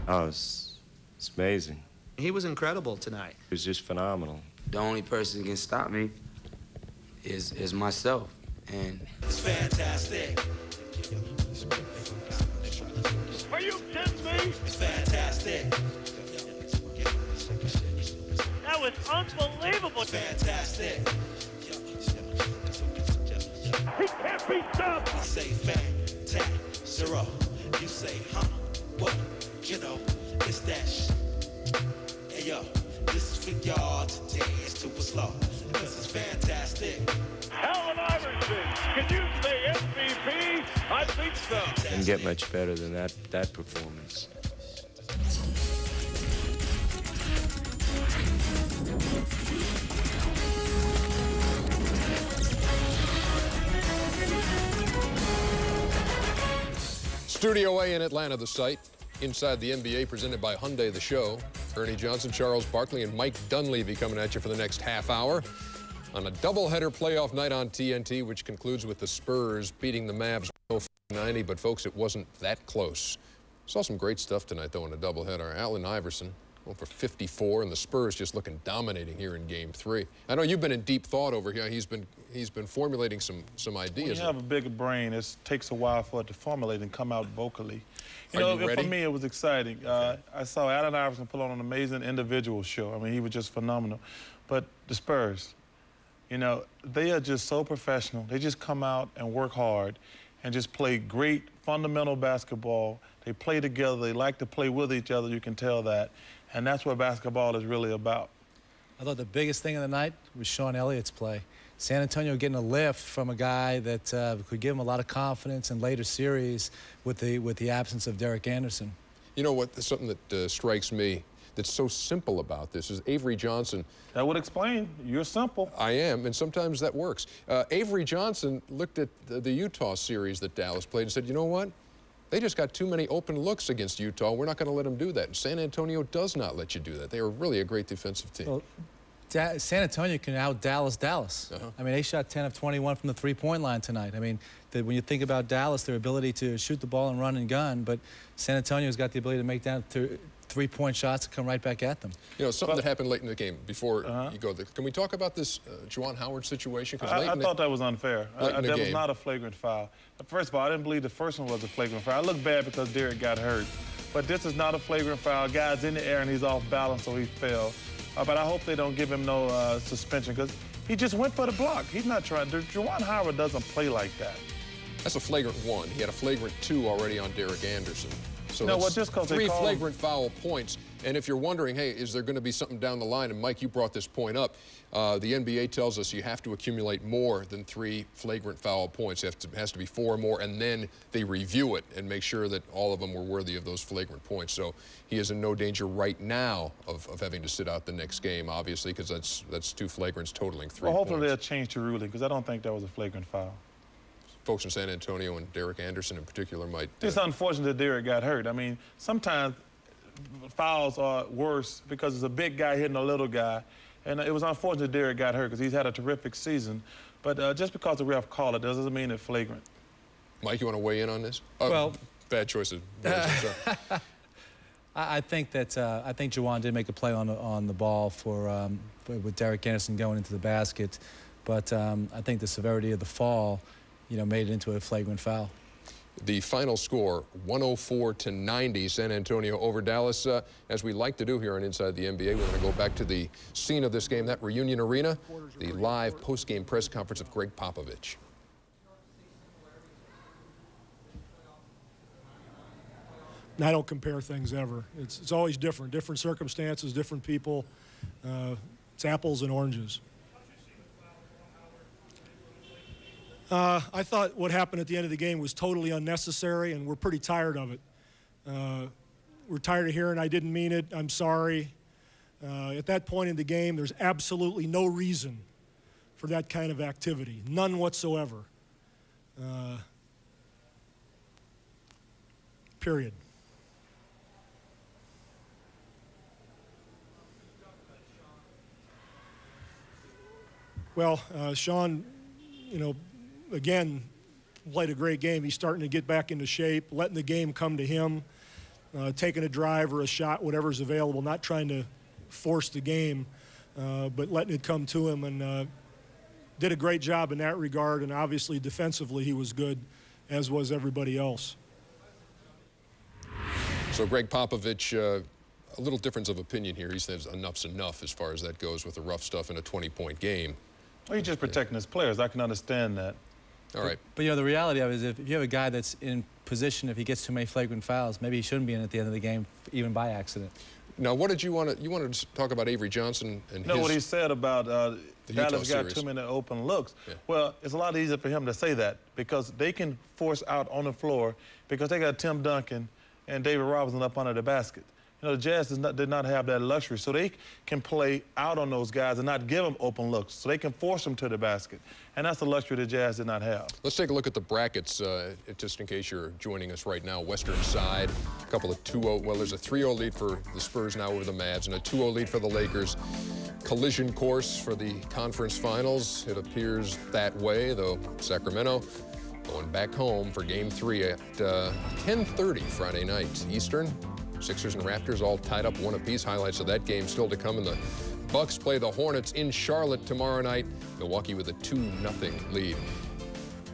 Oh, it's amazing. He was incredible tonight. It was just phenomenal. The only person who can stop me is myself. And it's fantastic. Are you kidding me? It's fantastic. That was unbelievable. It's fantastic. He can't be stopped. I say fantastic. You say, huh? What? You know, it's that Hey, yo, this is for y'all to dance to a slow. Because it's fantastic. Allen Iverson, can you say MVP? I think so. Didn't get much better than that performance. Studio A in Atlanta, the site. Inside the NBA, presented by Hyundai, the show. Ernie Johnson, Charles Barkley, and Mike Dunleavy coming at you for the next half hour on a doubleheader playoff night on TNT, which concludes with the Spurs beating the Mavs 104-90. But, folks, it wasn't that close. Saw some great stuff tonight, though, in a doubleheader. Allen Iverson going for 54, and the Spurs just looking dominating here in Game 3. I know you've been in deep thought over here. He's been formulating some ideas. When you have a bigger brain, it takes a while for it to formulate and come out vocally. Are you ready? For me, it was exciting. I saw Allen Iverson put on an amazing individual show. I mean, he was just phenomenal. But the Spurs, you know, they are just so professional. They just come out and work hard and just play great fundamental basketball. They play together. They like to play with each other. You can tell that. And that's what basketball is really about. I thought the biggest thing of the night was Sean Elliott's play. San Antonio getting a lift from a guy that could give him a lot of confidence in later series with the absence of Derek Anderson. You know what? Something that strikes me that's so simple about this is Avery Johnson. That would explain. You're simple. I am, and sometimes that works. Avery Johnson looked at the Utah series that Dallas played and said, you know what? They just got too many open looks against Utah. We're not going to let them do that. And San Antonio does not let you do that. They are really a great defensive team. Well, San Antonio can out Dallas. I mean, they shot 10 of 21 from the three-point line tonight. I mean, when you think about Dallas, their ability to shoot the ball and run and gun, but San Antonio's got the ability to make down three-point shots and come right back at them. You know, something that happened late in the game before you go there. Can we talk about this Juwan Howard situation? I thought that was unfair. That was not a flagrant foul. First of all, I didn't believe the first one was a flagrant foul. I looked bad because Derek got hurt. But this is not a flagrant foul. Guy's in the air and he's off balance, so he fell. But I hope they don't give him no suspension because he just went for the block. He's not trying. Juwan Howard doesn't play like that. That's a flagrant 1. He had a flagrant 2 already on Derek Anderson. So no, that's just 3 flagrant foul points. And if you're wondering, hey, is there going to be something down the line? And Mike, you brought this point up. The NBA tells us you have to accumulate more than 3 flagrant foul points. It has to be 4 or more, and then they review it and make sure that all of them were worthy of those flagrant points. So he is in no danger right now of having to sit out the next game, obviously, because that's 2 flagrants totaling 3 Well, hopefully points. they'll change the ruling because I don't think that was a flagrant foul. Folks in San Antonio and Derek Anderson in particular might... It's unfortunate that Derek got hurt. I mean, sometimes fouls are worse because it's a big guy hitting a little guy. And it was unfortunate Derek got hurt because he's had a terrific season. But just because the ref called it doesn't mean it's flagrant. Mike, you want to weigh in on this? Well... Bad choice of words, I think Juwan did make a play on the ball with Derek Anderson going into the basket. But I think the severity of the fall, you know, made it into a flagrant foul. The final score, 104-90, San Antonio over Dallas. As we like to do here on Inside the NBA, we're going to go back to the scene of this game, that Reunion Arena, the live post-game press conference of Greg Popovich. I don't compare things ever. It's always different circumstances, different people. It's apples and oranges. I thought what happened at the end of the game was totally unnecessary, and we're pretty tired of it. We're tired of hearing, I didn't mean it, I'm sorry. At that point in the game, there's absolutely no reason for that kind of activity, none whatsoever. Period. Well, Sean, you know, again, played a great game. He's starting to get back into shape, letting the game come to him. taking a drive or a shot, whatever's available, not trying to force the game, but letting it come to him, and did a great job in that regard. And obviously defensively he was good, as was everybody else. So Greg Popovich, a little difference of opinion here. He says enough's enough as far as that goes with the rough stuff in a 20-point game. Well, he's just protecting his players. I can understand that. All right. But, you know, the reality of it is if you have a guy that's in position, if he gets too many flagrant fouls, maybe he shouldn't be in at the end of the game, even by accident. Now, what did you want to, wanted to talk about Avery Johnson and what he said about Dallas got series. too many open looks. Yeah. Well, it's a lot easier for him to say that because they can force out on the floor because they got Tim Duncan and David Robinson up under the basket. You know, the Jazz did not have that luxury, so they can play out on those guys and not give them open looks, so they can force them to the basket. And that's the luxury the Jazz did not have. Let's take a look at the brackets, just in case you're joining us right now. Western side, a couple of 2-0, well, there's a 3-0 lead for the Spurs now over the Mavs, and a 2-0 lead for the Lakers. Collision course for the conference finals. It appears that way, though Sacramento going back home for Game 3 at 10:30 Friday night Eastern. Sixers and Raptors all tied up 1 apiece. Highlights of that game still to come. And the Bucks play the Hornets in Charlotte tomorrow night. Milwaukee with a 2-0 lead.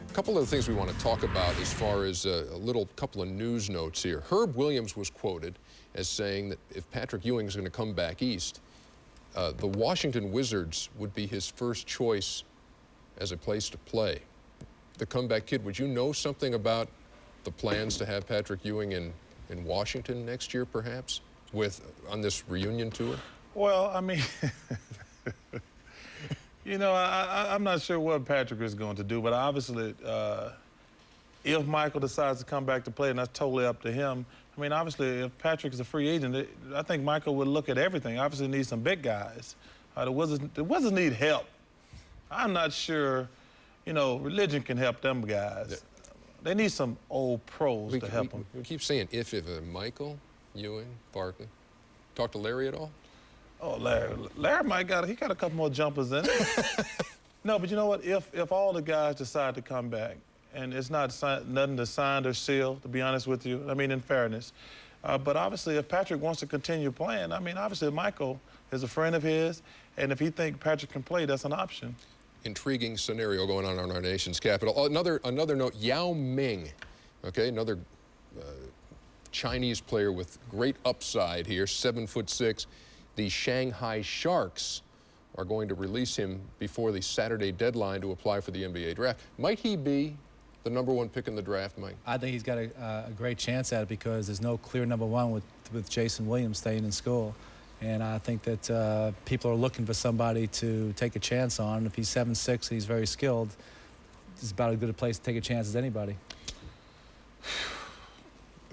A couple of the things we want to talk about as far as a couple of news notes here. Herb Williams was quoted as saying that if Patrick Ewing is going to come back east, the Washington Wizards would be his first choice as a place to play. The comeback kid, would you know something about the plans to have Patrick Ewing in Washington next year, perhaps, on this reunion tour? Well, I mean, you know, I'm not sure what Patrick is going to do, but obviously, if Michael decides to come back to play, and that's totally up to him. I mean, obviously, if Patrick is a free agent, I think Michael would look at everything. Obviously, needs some big guys. The Wizards need help. I'm not sure, you know, religion can help them guys. Yeah. They need some old pros to help them. We keep saying if Michael, Ewing, Barkley. Talk to Larry at all? Oh, Larry he got a couple more jumpers in it. No, but you know what? If all the guys decide to come back, and it's not nothing to sign or seal, to be honest with you, I mean, in fairness. But obviously, if Patrick wants to continue playing, I mean, obviously, Michael is a friend of his, and if he thinks Patrick can play, that's an option. Intriguing scenario going on in our nation's capital. Another note, Yao Ming, okay, another Chinese player with great upside here, 7'6". The Shanghai Sharks are going to release him before the Saturday deadline to apply for the NBA draft. Might he be the #1 pick in the draft, Mike? I think he's got a great chance at it because there's no clear #1 with Jason Williams staying in school. And I think that people are looking for somebody to take a chance on. If he's 7'6", and he's very skilled, it's about as good a place to take a chance as anybody.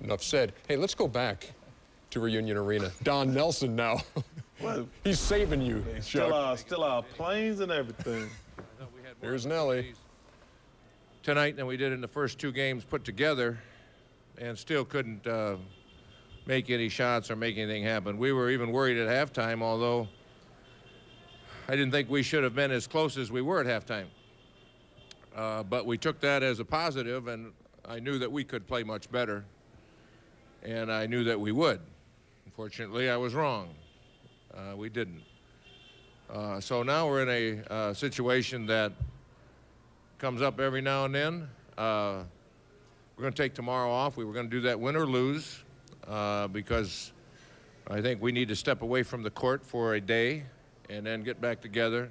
Enough said. Hey, let's go back to Reunion Arena. Don Nelson now. Well, he's saving you, still our planes and everything. Here's Nelly. Tonight than we did in the first 2 games put together, and still couldn't make any shots or make anything happen. We were even worried at halftime, although I didn't think we should have been as close as we were at halftime. But we took that as a positive, and I knew that we could play much better, and I knew that we would. Unfortunately, I was wrong. We didn't. So now we're in a situation that comes up every now and then. We're going to take tomorrow off. We were going to do that win or lose. Because I think we need to step away from the court for a day and then get back together.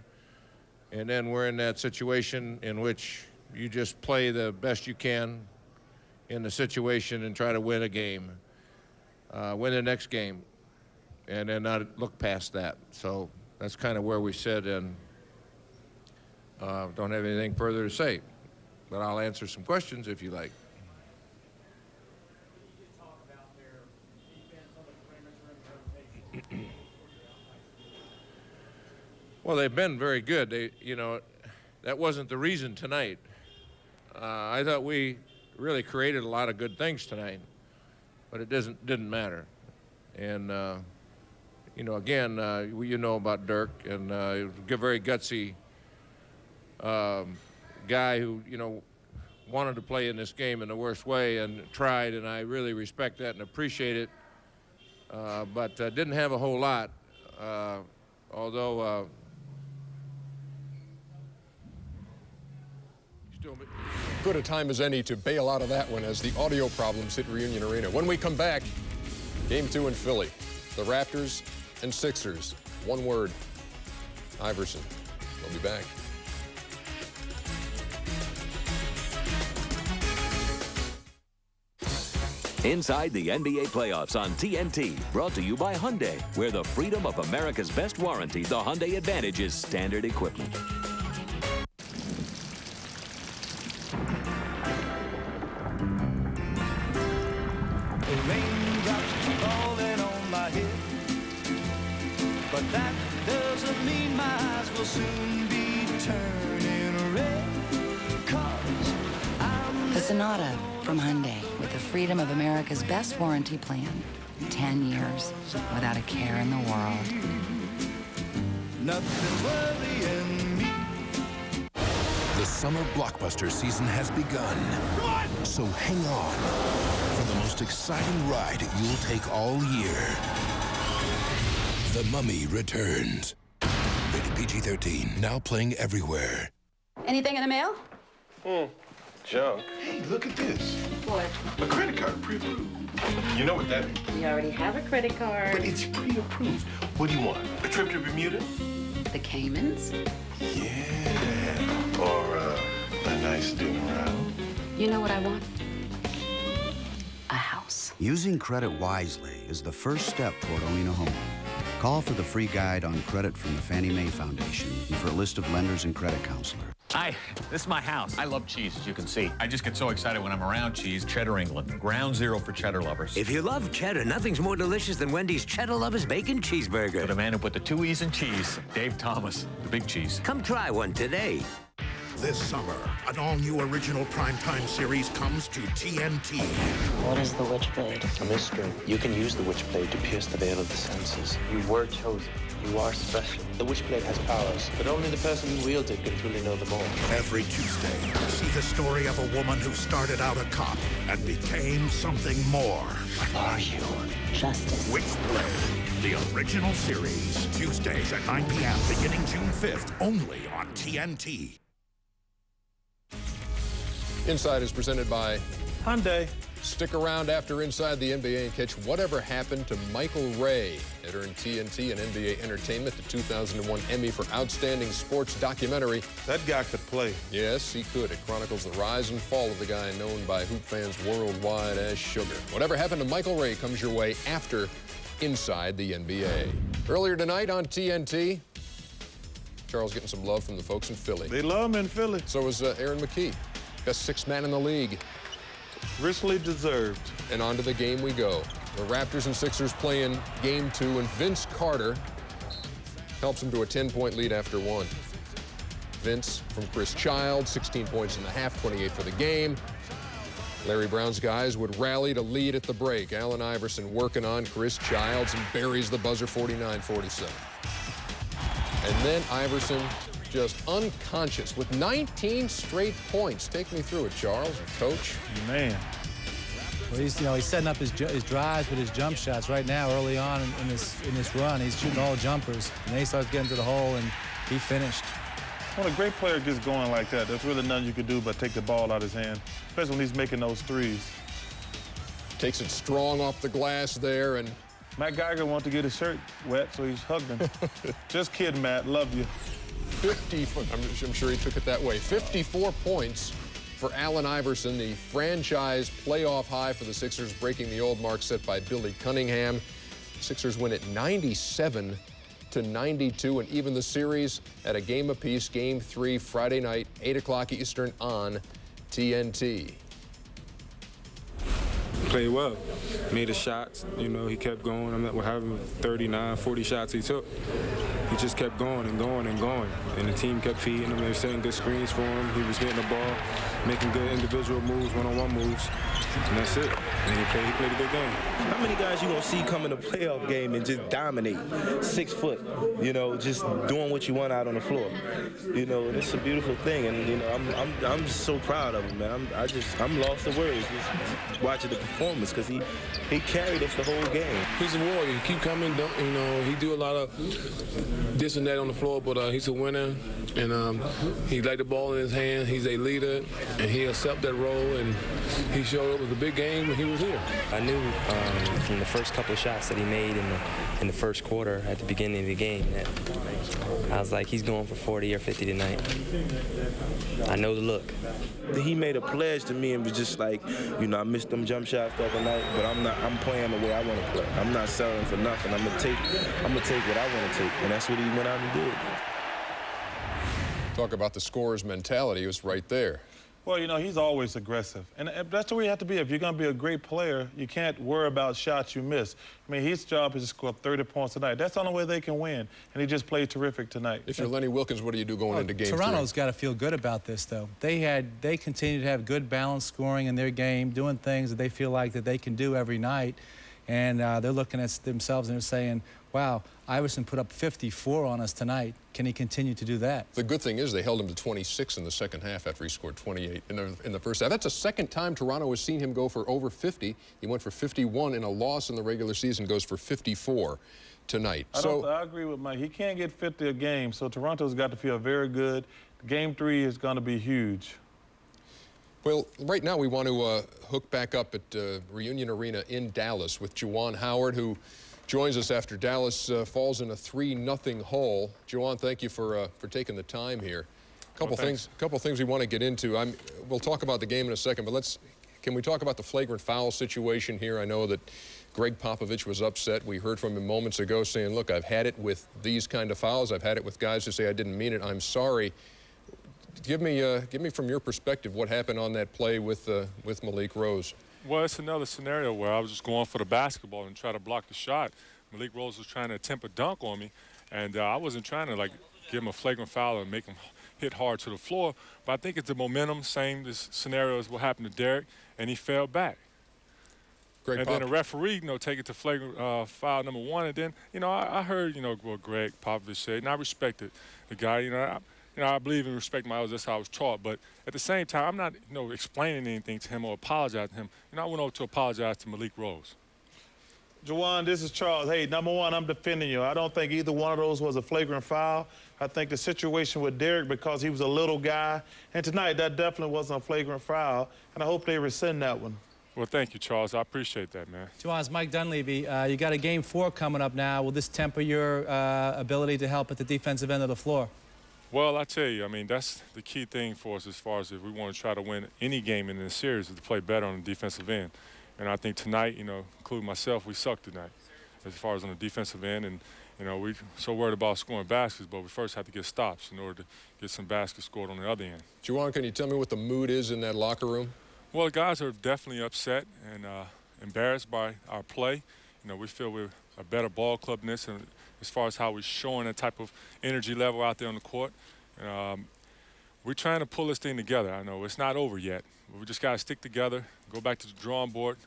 And then we're in that situation in which you just play the best you can in the situation and try to win a game, win the next game, and then not look past that. So that's kind of where we sit, and don't have anything further to say. But I'll answer some questions if you like. Well, they've been very good. You know, that wasn't the reason tonight. I thought we really created a lot of good things tonight, but it didn't matter. And you know, again, you know about Dirk, and a very gutsy guy who, you know, wanted to play in this game in the worst way and tried, and I really respect that and appreciate it. but didn't have a whole lot, although still. Good a time as any to bail out of that one as the audio problems hit Reunion Arena. When we come back, Game 2 in Philly. The Raptors and Sixers. One word, Iverson. We'll be back. Inside the NBA playoffs on TNT, brought to you by Hyundai, where the freedom of America's best warranty, the Hyundai Advantage, is standard equipment. The raindrops keep falling on my head, but that doesn't mean my eyes will soon be turning red, 'cause I'm The Sonata from Hyundai, with the freedom of America's best warranty plan. 10 years without a care in the world. nothing's worrying me. The summer blockbuster season has begun. So hang on for the most exciting ride you'll take all year. The Mummy Returns. Rated PG-13, now playing everywhere. Anything in the mail? Junk. Hey, look at this. What? A credit card pre-approved. You know what that means? We already have a credit card. But it's pre-approved. What do you want? A trip to Bermuda? The Caymans? Yeah. Or a nice dinner out. You know what I want? A house. Using credit wisely is the first step toward owning a home. Call for the free guide on credit from the Fannie Mae Foundation and for a list of lenders and credit counselors. Hi, this is my house. I love cheese, as you can see. I just get so excited when I'm around cheese. Cheddar England, ground zero for cheddar lovers. If you love cheddar, nothing's more delicious than Wendy's Cheddar Lovers Bacon Cheeseburger. For the man who put the 2 E's in cheese, Dave Thomas, the big cheese. Come try one today. This summer, an all-new original primetime series comes to TNT. What is the Witchblade? A mystery. You can use the Witchblade to pierce the veil of the senses. You were chosen. You are special. The Witchblade has powers, but only the person who wields it can truly know them all. Every Tuesday, see the story of a woman who started out a cop and became something more. Are you? Justice. Witchblade, the original series. Tuesdays at 9 p.m. beginning June 5th, only on TNT. Inside is presented by Hyundai. Stick around after Inside the NBA and catch whatever happened to Michael Ray. It earned TNT and NBA Entertainment the 2001 Emmy for Outstanding Sports Documentary. That guy could play. Yes, he could. It chronicles the rise and fall of the guy known by hoop fans worldwide as Sugar. Whatever happened to Michael Ray comes your way after Inside the NBA. Earlier tonight on TNT, Charles getting some love from the folks in Philly. They love him in Philly. So was Aaron McKee. Best sixth man in the league. Richly deserved. And on to the game we go. The Raptors and Sixers playing Game 2, and Vince Carter helps them to a 10-point lead after one. Vince from Chris Child, 16 points in the half, 28 for the game. Larry Brown's guys would rally to lead at the break. Allen Iverson working on Chris Childs and buries the buzzer 49-47. And then Iverson just unconscious with 19 straight points. Take me through it, Charles, coach. Man. Well, he's setting up his drives with his jump shots right now. Early on in this run, he's shooting all jumpers, and then he starts getting to the hole, and he finished. When a great player gets going like that, there's really nothing you can do but take the ball out of his hand, especially when he's making those threes. Takes it strong off the glass there, and Matt Geiger wanted to get his shirt wet, so he's hugged him. Just kidding, Matt. Love you. I'm sure he took it that way. 54 points for Allen Iverson, the franchise playoff high for the Sixers, breaking the old mark set by Billy Cunningham. Sixers win it 97-92 and even the series at a game apiece. Game 3 Friday night, 8 o'clock Eastern on TNT. Played well, made his shots, he kept going. We're having 39, 40 shots he took. He just kept going and going and going. And the team kept feeding him. They were setting good screens for him. He was getting the ball, making good individual moves, one-on-one moves. And that's it. And he played a good game. How many guys you gonna see come in a playoff game and just dominate? 6 foot, just doing what you want out on the floor. And it's a beautiful thing. And I'm so proud of him, man. I'm lost for words just watching the performance. performance because he carried us the whole game. He's a warrior. He keep coming. You know, he do a lot of this and that on the floor, but he's a winner, and he like the ball in his hand. He's a leader, and he accept that role, and he showed up with a big game when he was here. I knew from the first couple of shots that he made in the first quarter at the beginning of the game that I was like, he's going for 40 or 50 tonight. I know the look. He made a pledge to me and was just like, you know, I missed them jump shots the other night, but I'm playing the way I want to play. I'm not selling for nothing. I'm gonna take what I want to take, and that's what he went out and did. Talk about the scorer's mentality. It was right there. Well, you know, he's always aggressive. And that's the way you have to be. If you're going to be a great player, you can't worry about shots you miss. I mean, his job is to score 30 points tonight. That's the only way they can win. And he just played terrific tonight. If you're Lenny Wilkins, what do you do going into game Toronto's 3? got to feel good about this, though. They continue to have good balanced scoring in their game, doing things that they feel like that they can do every night. And they're looking at themselves and they're saying, wow, Iverson put up 54 on us tonight. Can he continue to do that? The good thing is they held him to 26 in the second half after he scored 28 in the first half. That's the second time Toronto has seen him go for over 50. He went for 51 in a loss in the regular season, goes for 54 tonight. I agree with Mike. He can't get 50 a game, so Toronto's got to feel very good. Game 3 is going to be huge. Well, right now we want to hook back up at Reunion Arena in Dallas with Juwan Howard, who joins us after Dallas falls in a 3-0 hole. Juwan, thank you for taking the time here. Couple things we want to get into. We'll talk about the game in a second, but can we talk about the flagrant foul situation here? I know that Greg Popovich was upset. We heard from him moments ago saying, look, I've had it with these kind of fouls. I've had it with guys who say I didn't mean it. I'm sorry. Give me from your perspective what happened on that play with Malik Rose. Well, it's another scenario where I was just going for the basketball and try to block the shot. Malik Rose was trying to attempt a dunk on me, and I wasn't trying to, like, give him a flagrant foul and make him hit hard to the floor. But I think it's the momentum, this scenario as what happened to Derek, and he fell back. Then the referee, take it to flagrant foul number 1. And then, I heard, what Greg Popovich said, and I respected the guy. I believe in respecting my elders. That's how I was taught. But at the same time, I'm not, explaining anything to him or apologizing to him. I went over to apologize to Malik Rose. Juwan, this is Charles. Hey, number one, I'm defending you. I don't think either one of those was a flagrant foul. I think the situation with Derek, because he was a little guy, and tonight that definitely wasn't a flagrant foul, and I hope they rescind that one. Well, thank you, Charles. I appreciate that, man. Juwan, it's Mike Dunleavy. You got a Game 4 coming up now. Will this temper your ability to help at the defensive end of the floor? Well, I tell you, that's the key thing for us as far as if we want to try to win any game in the series is to play better on the defensive end. And I think tonight, including myself, we sucked tonight as far as on the defensive end. And, we're so worried about scoring baskets, but we first have to get stops in order to get some baskets scored on the other end. Juwan, can you tell me what the mood is in that locker room? Well, the guys are definitely upset and embarrassed by our play. We feel we're a better ball club than this, and as far as how we're showing that type of energy level out there on the court. We're trying to pull this thing together. I know it's not over yet, but we just got to stick together, go back to the drawing board,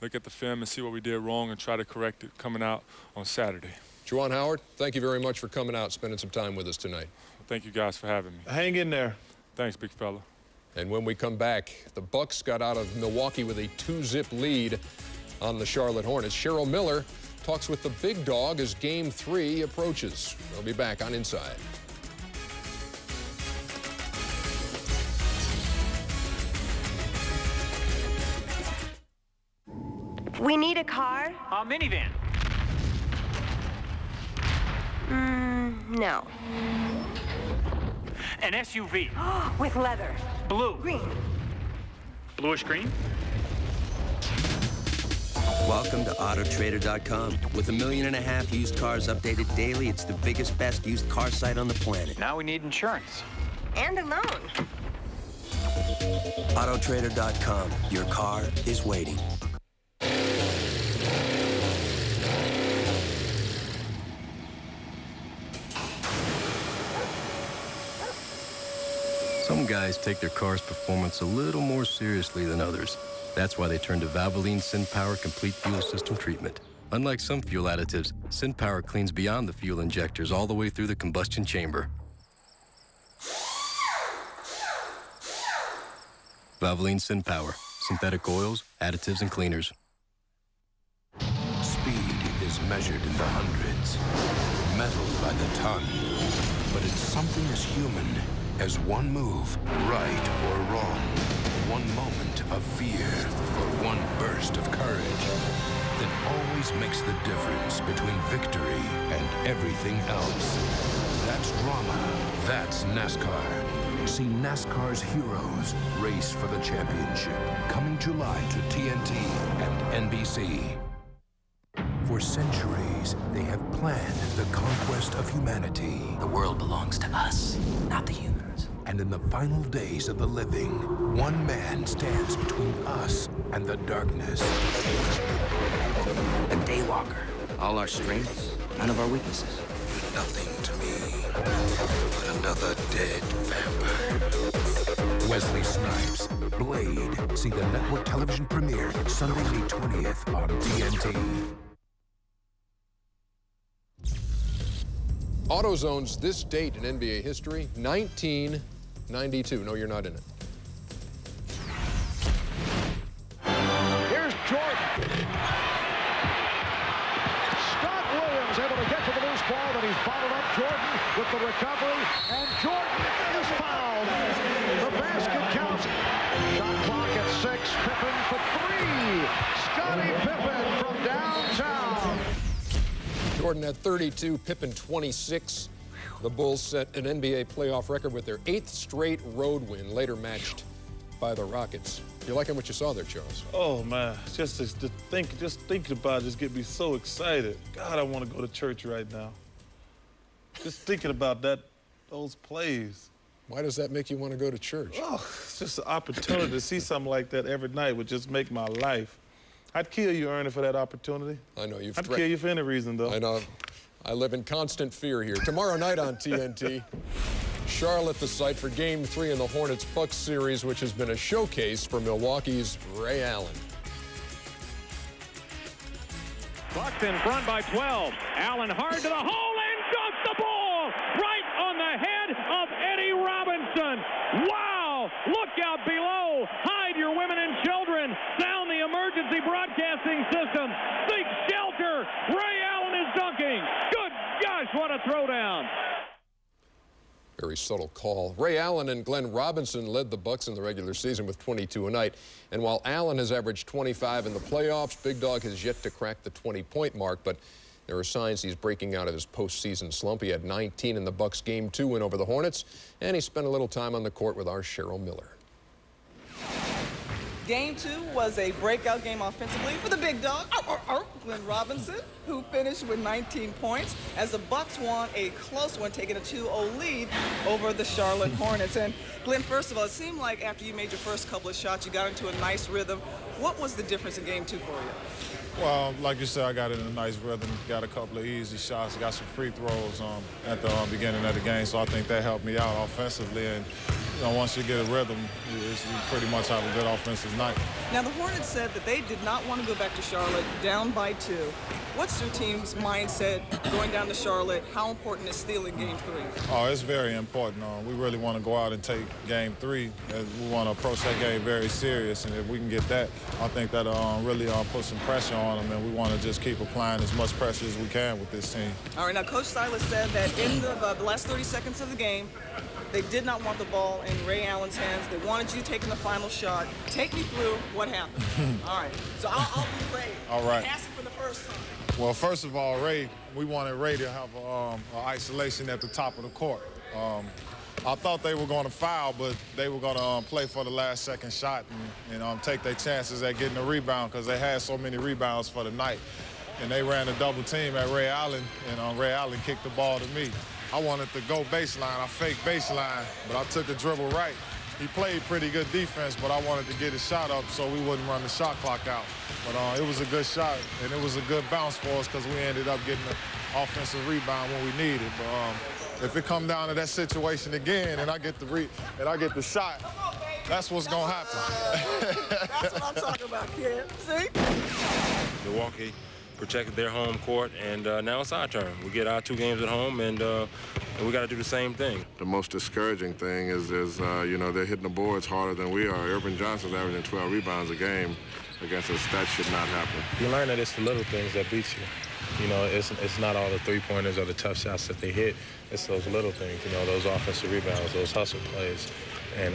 look at the film and see what we did wrong and try to correct it coming out on Saturday. Juwan Howard, thank you very much for coming out, spending some time with us tonight. Thank you guys for having me. Hang in there. Thanks, big fella. And when we come back, the Bucks got out of Milwaukee with a 2-zip lead on the Charlotte Hornets. Cheryl Miller talks with the big dog as Game 3 approaches. We'll be back on Inside. We need a car? A minivan. No. An SUV. With leather. Blue. Green. Bluish green. Welcome to Autotrader.com. With 1.5 million used cars updated daily, it's the biggest, best used car site on the planet. Now we need insurance. And a loan. Autotrader.com. Your car is waiting. Some guys take their car's performance a little more seriously than others. That's why they turn to Valvoline SynPower Complete Fuel System Treatment. Unlike some fuel additives, SynPower cleans beyond the fuel injectors all the way through the combustion chamber. Valvoline SynPower. Synthetic oils, additives, and cleaners. is measured in the hundreds, metal by the ton. But it's something as human as one move, right or wrong, one moment of fear, or one burst of courage that always makes the difference between victory and everything else. That's drama. That's NASCAR. See NASCAR's heroes race for the championship. Coming July to TNT and NBC. For centuries, they have planned the conquest of humanity. The world belongs to us, not the humans. And in the final days of the living, one man stands between us and the darkness. A daywalker. All our strengths, none of our weaknesses. Nothing to me but another dead vampire. Wesley Snipes, Blade. See the network television premiere Sunday, May 20th on TNT. AutoZone's this date in NBA history, 1992. No, you're not in it. Here's Jordan. Scott Williams able to get to the loose ball, but he's bottled up. Jordan with the recovery, and Jordan is fouled. The basket counts. Shot clock at 6. Pippen for 3. Scottie Pippen from downtown. Jordan had 32, Pippen 26. The Bulls set an NBA playoff record with their 8th straight road win, later matched by the Rockets. You liking what you saw there, Charles? Oh, man. Just thinking about it just get me so excited. God, I want to go to church right now. Just thinking about those plays. Why does that make you want to go to church? Oh, it's just an opportunity to see something like that every night would just make my life. I'd kill you, Ernie, for that opportunity. I know you've. I'd kill you for any reason, though. I know. I live in constant fear here. Tomorrow night on TNT, Charlotte the site for Game 3 in the Hornets-Bucks series, which has been a showcase for Milwaukee's Ray Allen. Bucks in front by 12. Allen hard to the hole and dunked the ball right on the head of Eddie Robinson. Wow! Look out below. Hide your women and children. Sound the emergency broadcasting system. Seek shelter. Ray Allen is dunking. Good gosh, what a throwdown. Very subtle call. Ray Allen and Glenn Robinson led the Bucks in the regular season with 22 a night. And while Allen has averaged 25 in the playoffs, Big Dog has yet to crack the 20-point mark, but there are signs he's breaking out of his postseason slump. He had 19 in the Bucks' Game 2 win over the Hornets, and he spent a little time on the court with our Cheryl Miller. Game 2 was a breakout game offensively for the big dog, Glenn Robinson, who finished with 19 points as the Bucks won a close one, taking a 2-0 lead over the Charlotte Hornets. And Glenn, first of all, it seemed like after you made your first couple of shots, you got into a nice rhythm. What was the difference in Game 2 for you? Well, like you said, I got in a nice rhythm, got a couple of easy shots, got some free throws at the beginning of the game, so I think that helped me out offensively. And you know, once you get a rhythm, you pretty much have a good offensive night. Now, the Hornets said that they did not want to go back to Charlotte down by 2. What's your team's mindset going down to Charlotte? How important is stealing Game 3? Oh, it's very important. We really want to go out and take Game 3. We want to approach that game very serious, and if we can get that, I think that'll really put some pressure on them, and we want to just keep applying as much pressure as we can with this team. All right, now Coach Silas said that in the last 30 seconds of the game, they did not want the ball in Ray Allen's hands. They wanted you taking the final shot. Take me through what happened. All right, so I'll be Ray. All right. Passing for the first time. Well, first of all, we wanted Ray to have an isolation at the top of the court. I thought they were going to foul, but they were going to play for the last second shot and take their chances at getting a rebound because they had so many rebounds for the night. And they ran a double team at Ray Allen, and Ray Allen kicked the ball to me. I wanted to go baseline. I faked baseline, but I took a dribble right. He played pretty good defense, but I wanted to get his shot up so we wouldn't run the shot clock out. But it was a good shot, and it was a good bounce for us because we ended up getting the offensive rebound when we needed. But if it come down to that situation again and I get the shot, that's what's going to happen. That's what I'm talking about, kid. See? Milwaukee protected their home court, and now it's our turn. We get our 2 games at home, and we got to do the same thing. The most discouraging thing is they're hitting the boards harder than we are. Urban Johnson's averaging 12 rebounds a game. against us, that should not happen. You learn that it's the little things that beat you. You know, it's not all the three-pointers or the tough shots that they hit. It's those little things, you know, those offensive rebounds, those hustle plays. And,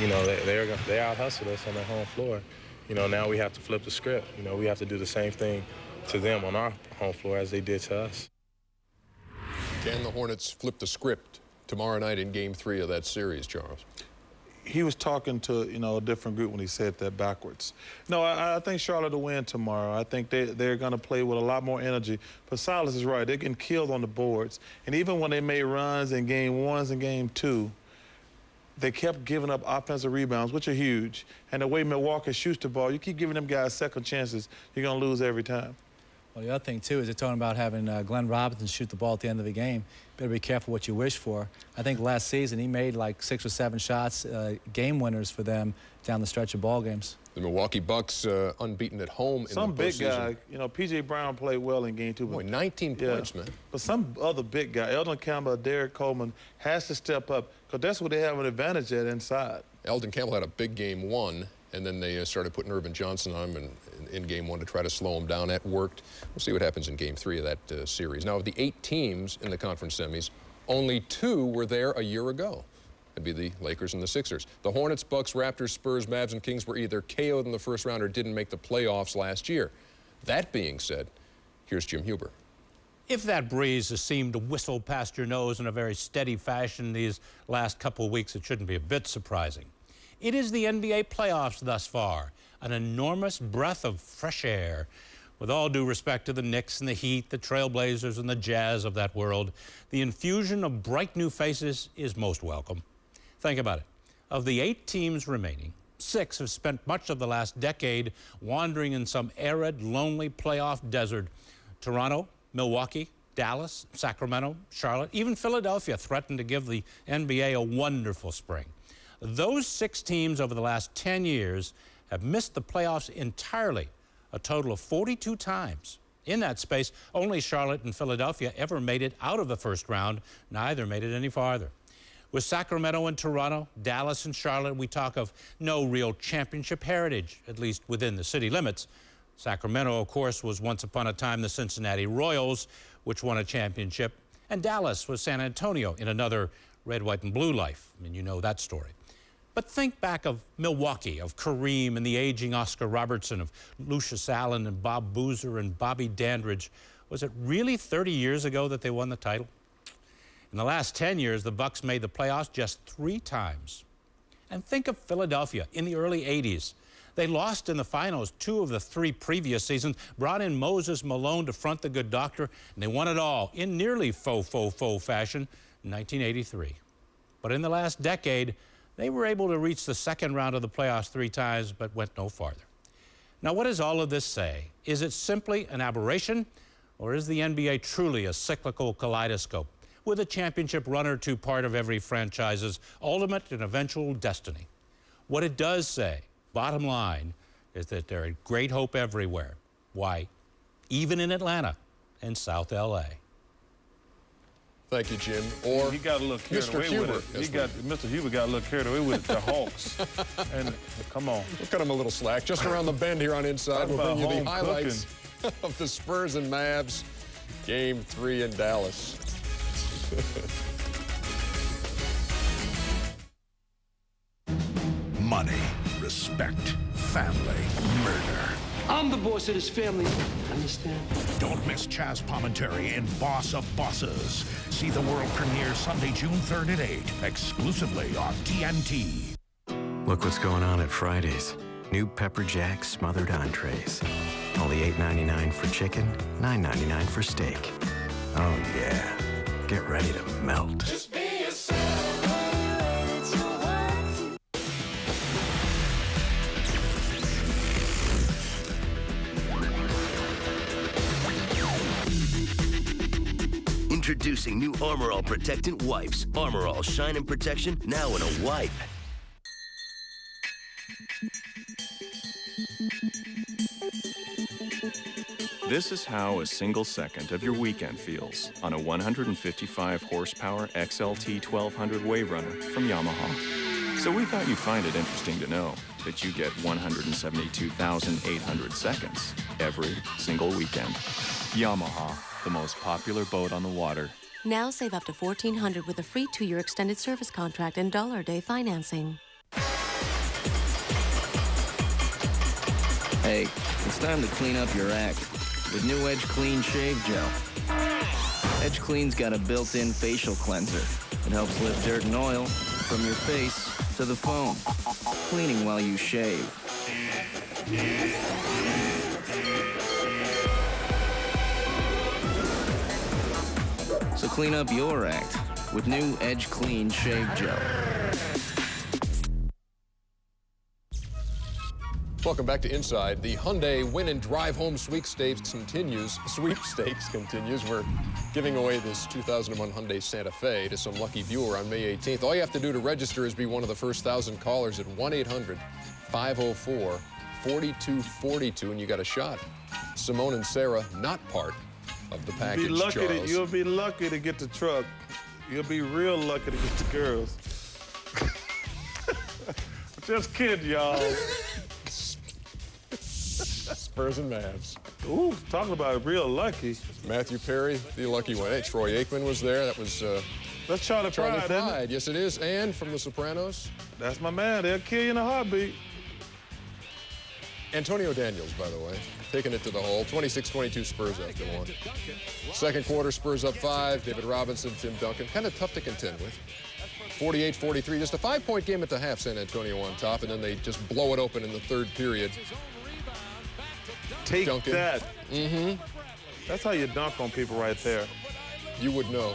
you know, they out-hustled us on their home floor. You know, now we have to flip the script. You know, we have to do the same thing to them on our home floor as they did to us. Can the Hornets flip the script tomorrow night in Game 3 of that series, Charles? He was talking to, you know, a different group when he said that backwards. No, I think Charlotte will win tomorrow. I think they're going to play with a lot more energy. But Silas is right. They're getting killed on the boards. And even when they made runs in Game 1s and Game 2, they kept giving up offensive rebounds, which are huge. And the way Milwaukee shoots the ball, you keep giving them guys second chances, you're going to lose every time. Well, the other thing, too, is they're talking about having Glenn Robinson shoot the ball at the end of the game. Better be careful what you wish for. I think last season he made like 6 or 7 shots, game winners for them down the stretch of ball games. The Milwaukee Bucks unbeaten at home in the postseason. Some big guy, you know, P.J. Brown played well in Game 2. Boy, 19 points, man. But some other big guy, Eldon Campbell, Derek Coleman, has to step up because that's what they have an advantage at inside. Eldon Campbell had a big Game 1, and then they started putting Irvin Johnson on him in Game 1 to try to slow him down. That worked. We'll see what happens in Game 3 of that series. Now, of the 8 teams in the conference semis, only 2 were there a year ago. That'd be the Lakers and the Sixers. The Hornets, Bucks, Raptors, Spurs, Mavs, and Kings were either KO'd in the first round or didn't make the playoffs last year. That being said, here's Jim Huber. If that breeze has seemed to whistle past your nose in a very steady fashion these last couple of weeks, it shouldn't be a bit surprising. It is the NBA playoffs thus far, an enormous breath of fresh air. With all due respect to the Knicks and the Heat, the Trailblazers and the Jazz of that world, the infusion of bright new faces is most welcome. Think about it. Of the 8 teams remaining, 6 have spent much of the last decade wandering in some arid, lonely playoff desert. Toronto, Milwaukee, Dallas, Sacramento, Charlotte, even Philadelphia threatened to give the NBA a wonderful spring. Those 6 teams over the last 10 years have missed the playoffs entirely, a total of 42 times. In that space, only Charlotte and Philadelphia ever made it out of the first round. Neither made it any farther. With Sacramento and Toronto, Dallas and Charlotte, we talk of no real championship heritage, at least within the city limits. Sacramento, of course, was once upon a time the Cincinnati Royals, which won a championship. And Dallas was San Antonio in another red, white, and blue life. I mean, you know that story. But think back of Milwaukee, of Kareem and the aging Oscar Robertson, of Lucius Allen and Bob Boozer and Bobby Dandridge. Was it really 30 years ago that they won the title? In the last 10 years, the Bucks made the playoffs just 3 times. And think of Philadelphia in the early 80s. They lost in the finals 2 of the 3 previous seasons, brought in Moses Malone to front the good doctor, and they won it all in nearly faux fashion in 1983. But in the last decade, they were able to reach the second round of the playoffs 3 times, but went no farther. Now, what does all of this say? Is it simply an aberration, or is the NBA truly a cyclical kaleidoscope, with a championship run or 2 part of every franchise's ultimate and eventual destiny? What it does say, bottom line, is that there is great hope everywhere. Why, even in Atlanta and South LA. Thank you, Jim. Or he got a little carried away with it. Mr. Huber got a little carried away with it. The Hawks. And come on. We'll cut him a little slack. Just around the bend here on Inside, we'll bring you the highlights of the Spurs and Mavs. Game 3 in Dallas. Money, respect, family, murder. I'm the boss of this family. Understand? Don't miss Chaz Palminteri in Boss of Bosses. See the world premiere Sunday, June 3rd at 8, exclusively on TNT. Look what's going on at Fridays. New Pepper Jack smothered entrees. Only $8.99 for chicken, $9.99 for steak. Oh yeah, get ready to melt. Just be yourself. Introducing new Armor All Protectant Wipes. Armor All Shine and Protection, now in a wipe. This is how a single second of your weekend feels on a 155 horsepower XLT 1200 wave runner from Yamaha. So we thought you'd find it interesting to know that you get 172,800 seconds every single weekend. Yamaha, the most popular boat on the water. Now save up to $1,400 with a free 2-year extended service contract and $1-a-day financing. Hey, it's time to clean up your act with new Edge Clean Shave Gel. Edge Clean's got a built-in facial cleanser. It helps lift dirt and oil from your face to the phone, cleaning while you shave. So clean up your act with new Edge Clean Shave Gel. Welcome back to Inside. The Hyundai Win and Drive Home Sweepstakes continues. We're giving away this 2001 Hyundai Santa Fe to some lucky viewer on May 18th. All you have to do to register is be one of the first 1,000 callers at 1-800-504-4242, and you got a shot. Simone and Sarah, not part of the package, Charles. You'll be lucky to get the truck. You'll be real lucky to get the girls. Just kidding, y'all. Spurs and Mavs. Ooh, talking about real lucky. Matthew Perry, the lucky one. Hey, Troy Aikman was there. That was that's Charlie Pride, isn't it? Yes, it is. And from The Sopranos. That's my man. They'll kill you in a heartbeat. Antonio Daniels, by the way, taking it to the hole. 26-22 Spurs after one. Second quarter, Spurs up 5. David Robinson, Tim Duncan. Kind of tough to contend with. 48-43. Just a 5-point game at the half, San Antonio on top, and then they just blow it open in the third period. Take Duncan. that. Mm-hmm. That's how you dunk on people right there. You would know.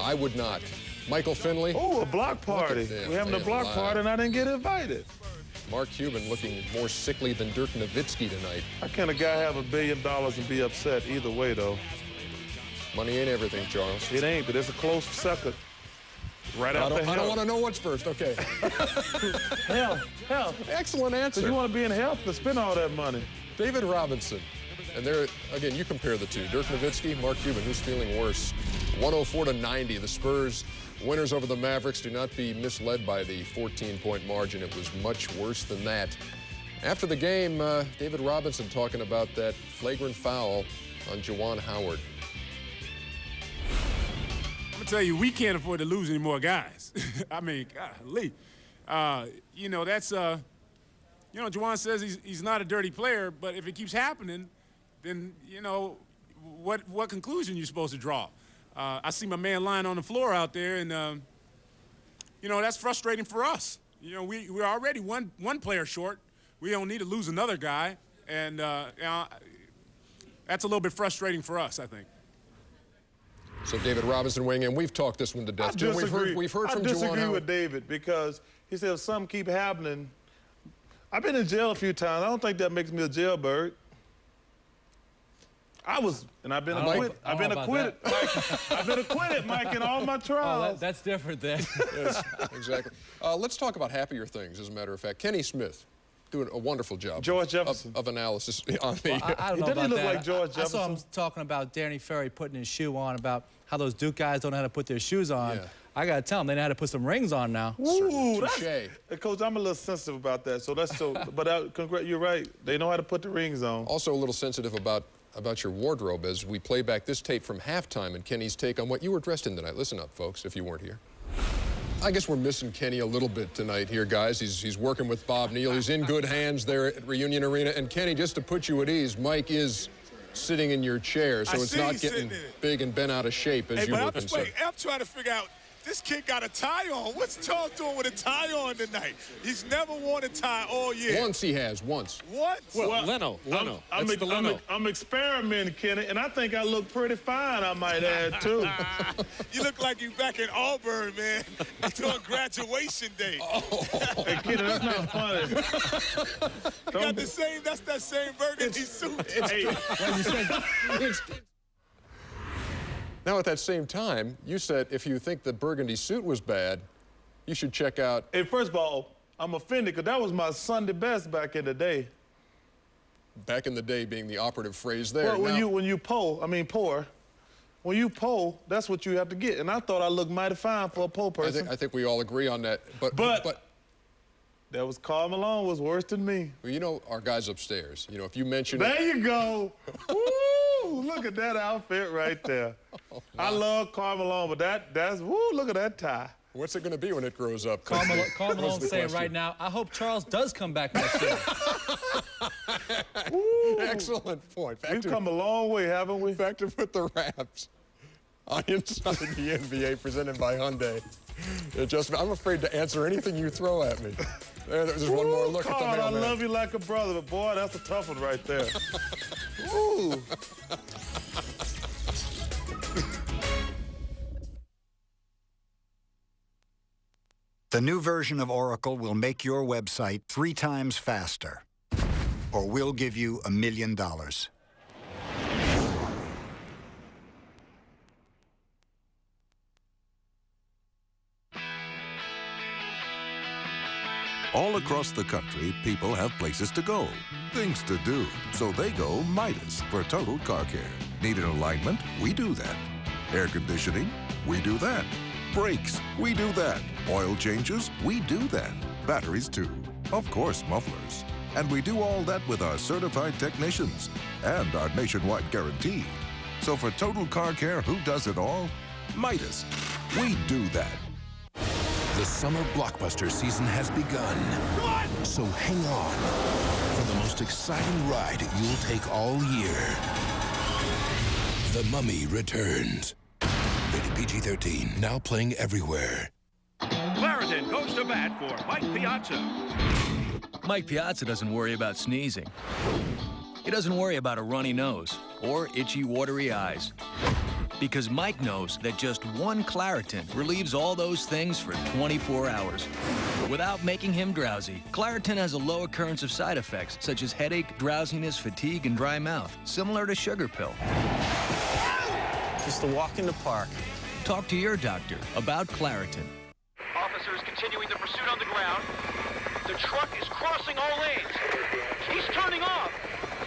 I would not. Michael Finley. Oh, a block party. We're having a block party, and I didn't get invited. Mark Cuban looking more sickly than Dirk Nowitzki tonight. How can a guy have $1 billion and be upset either way, though? Money ain't everything, Charles. It ain't, but it's a close second. Right after health. I don't want to know what's first. Okay. Health. Excellent answer. So you want to be in health to spend all that money. David Robinson. And there, again, you compare the two. Dirk Nowitzki, Mark Cuban. Who's feeling worse? 104-90. The Spurs winners over the Mavericks. Do not be misled by the 14-point margin. It was much worse than that. After the game, David Robinson talking about that flagrant foul on Juwan Howard. I'm gonna tell you, we can't afford to lose any more guys. I mean, golly. You know, that's, you know, Juwan says he's not a dirty player, but if it keeps happening, then, you know, what conclusion you supposed to draw? I see my man lying on the floor out there, and, you know, that's frustrating for us. You know, we're already one player short. We don't need to lose another guy, and you know, that's a little bit frustrating for us, I think. So David Robinson weighing in. We've talked this one to death. Jim, we've heard from Juwan Howard. I disagree with David because he said if something keep happening. I've been in jail a few times. I don't think that makes me a jailbird. I've been acquitted. I've been acquitted, Mike, in all my trials. Oh, that's different then. Yes, exactly. Let's talk about happier things, as a matter of fact. Kenny Smith doing a wonderful job George Jefferson. Of analysis on the... Well, I don't know about look that. like George Jefferson? I saw him talking about Danny Ferry putting his shoe on, about how those Duke guys don't know how to put their shoes on. Yeah. I got to tell them they know how to put some rings on now. Ooh, Coach, I'm a little sensitive about that. So that's so. But you're right. They know how to put the rings on. Also a little sensitive about your wardrobe as we play back this tape from halftime and Kenny's take on what you were dressed in tonight. Listen up, folks, if you weren't here. I guess we're missing Kenny a little bit tonight here, guys. He's working with Bob Neal. He's in good hands there at Reunion Arena. And Kenny, just to put you at ease, Mike is sitting in your chair, so it's not getting big and bent out of shape as you were concerned. I'm trying to figure out, this kid got a tie on. What's Charles doing with a tie on tonight? He's never worn a tie all year. Once he has, once. What? Well, Leno. I'm experimenting, Kenny, and I think I look pretty fine, I might add, too. You look like you back in Auburn, man, doing graduation day. Hey, Kenny, that's not funny. You got the same, that's that same burgundy suit. Now, at that same time, you said if you think the burgundy suit was bad, you should check out... Hey, first of all, I'm offended because that was my Sunday best back in the day. Back in the day being the operative phrase there. Well, when you pour, when you pole, that's what you have to get. And I thought I looked mighty fine for a pole person. I think we all agree on that. But that was Karl Malone was worse than me. Well, you know, our guys upstairs, you know, if you mention There you go. Woo, look at that outfit right there. Oh, I love Karl Malone, but that's, woo, look at that tie. What's it going to be when it grows up? Karl Malone's saying right now, I hope Charles does come back next year. Excellent point. We've come a long way, haven't we? Back to put the wraps on Inside the NBA, presented by Hyundai. I'm afraid to answer anything you throw at me. There's one more look at the mailman. I love you like a brother, but boy, that's a tough one right there. Ooh. The new version of Oracle will make your website 3 times faster, or we'll give you $1 million. All across the country, people have places to go, things to do. So they go Midas for total car care. Need an alignment? We do that. Air conditioning? We do that. Brakes? We do that. Oil changes? We do that. Batteries too. Of course, mufflers. And we do all that with our certified technicians and our nationwide guarantee. So for total car care, who does it all? Midas. We do that. The summer blockbuster season has begun. So hang on for the most exciting ride you'll take all year. The Mummy Returns. Rated PG-13, now playing everywhere. Clarendon goes to bat for Mike Piazza. Mike Piazza doesn't worry about sneezing. He doesn't worry about a runny nose or itchy, watery eyes. Because Mike knows that just one Claritin relieves all those things for 24 hours. Without making him drowsy, Claritin has a low occurrence of side effects, such as headache, drowsiness, fatigue, and dry mouth, similar to sugar pill. Just a walk in the park. Talk to your doctor about Claritin. Officers continuing the pursuit on the ground. The truck is crossing all lanes. He's turning off.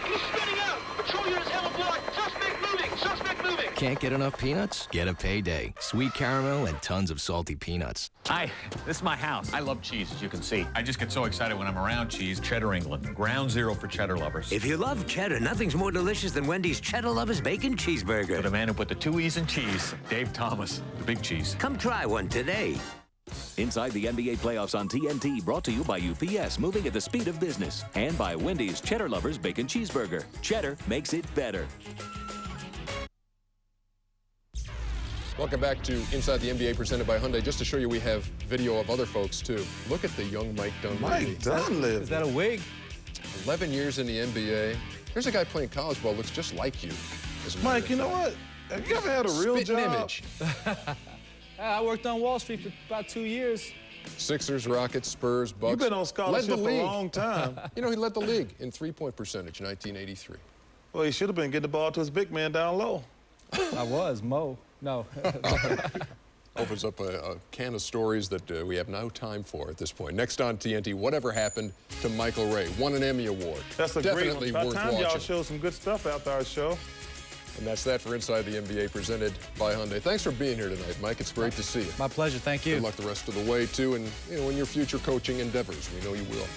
He's spinning out. Patrol units have a block. Suspect moving. Suspect moving. Can't get enough peanuts? Get a Payday. Sweet caramel and tons of salty peanuts. Hi, this is my house. I love cheese, as you can see. I just get so excited when I'm around cheese. Cheddar England, ground zero for cheddar lovers. If you love cheddar, nothing's more delicious than Wendy's Cheddar Lovers Bacon Cheeseburger. For the man who put the 2 E's in cheese, Dave Thomas, the big cheese. Come try one today. Inside the NBA playoffs on TNT, brought to you by UPS, moving at the speed of business, and by Wendy's Cheddar Lovers Bacon Cheeseburger. Cheddar makes it better. Welcome back to Inside the NBA, presented by Hyundai. Just to show you, we have video of other folks, too. Look at the young Mike Dunleavy. Mike Dunleavy. Is that a wig? 11 years in the NBA. There's a guy playing college ball, looks just like you. Mike, you know what? Have you ever had a real Spitting job? image. I worked on Wall Street for about 2 years. Sixers, Rockets, Spurs, Bucks. You've been on scholarship for a long time. You know, he led the league in three-point percentage, 1983. Well, he should have been getting the ball to his big man down low. I was, Mo. No. Opens up a can of stories that we have no time for at this point. Next on TNT, whatever happened to Michael Ray? Won an Emmy Award. That's a Definitely great one. worth By the time y'all watching. show some good stuff after our show. And that's that for Inside the NBA, presented by Hyundai. Thanks for being here tonight, Mike. It's great to see you. My pleasure. Thank you. Good luck the rest of the way, too, and in your future coaching endeavors. We know you will.